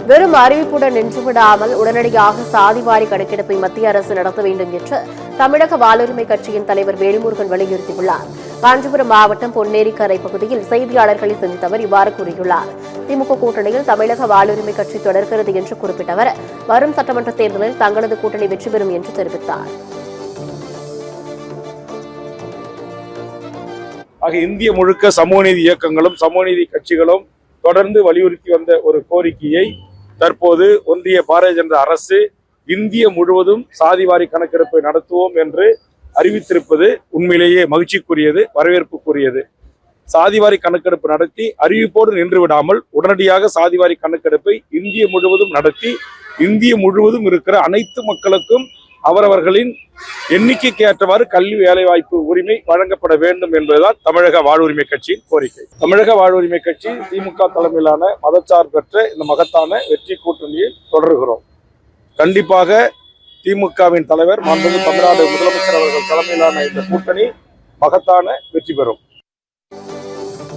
வெறும் அறிவிப்புடன் நின்றுவிடாமல் உடனடியாக சாதிவாரி கணக்கெடுப்பை மத்திய அரசு நடத்த வேண்டும் என்று தமிழக வாழ்வுரிமை கட்சியின் தலைவர் வேல்முருகன் வலியுறுத்தியுள்ளார். காஞ்சிபுரம் மாவட்டம் பொன்னேரிக்கரை பகுதியில் செய்தியாளர்களை சந்தித்த அவர் இவ்வாறு கூறியுள்ளார். திமுக கூட்டணியில் தமிழக வாழ்வுரிமை கட்சி தொடர்கிறது என்று குறிப்பிட்ட அவர் வரும் சட்டமன்ற தேர்தலில் தங்களது கூட்டணி வெற்றி பெறும் என்று தெரிவித்தார். இந்திய முழுக்க சமூக நீதி இயக்கங்களும் சமூக நீதி கட்சிகளும் தொடர்ந்து வலியுறுத்தி வந்த ஒரு கோரிக்கையை தற்போது ஒன்றிய பாரதிய ஜனதா அரசு இந்திய முழுவதும் சாதிவாரி கணக்கெடுப்பை நடத்துவோம் என்று அறிவித்திருப்பது உண்மையிலேயே மகிழ்ச்சிக்குரியது, வரவேற்புக்குரியது. சாதிவாரி கணக்கெடுப்பு நடத்தி அறிவிப்போடு நின்று விடாமல் உடனடியாக சாதிவாரி கணக்கெடுப்பை இந்திய முழுவதும் நடத்தி இந்திய முழுவதும் இருக்கிற அனைத்து மக்களுக்கும் அவரவர்களின் எண்ணிக்கைக்கு ஏற்றவாறு கல்வி வேலைவாய்ப்பு உரிமை வழங்கப்பட வேண்டும் என்பதுதான் தமிழக வாழ்வுரிமை கட்சியின் கோரிக்கை. தமிழக வாழ்வுரிமை கட்சி திமுக தலைமையிலான மதச்சார்பற்ற இந்த மகத்தான வெற்றி கூட்டணியில் தொடர்கிறோம். கண்டிப்பாக திமுகவின் தலைவர் மாண்புமிகு தமிழ்நாடு முதலமைச்சர் அவர்கள் தலைமையிலான இந்த கூட்டணி மகத்தான வெற்றி பெறும்.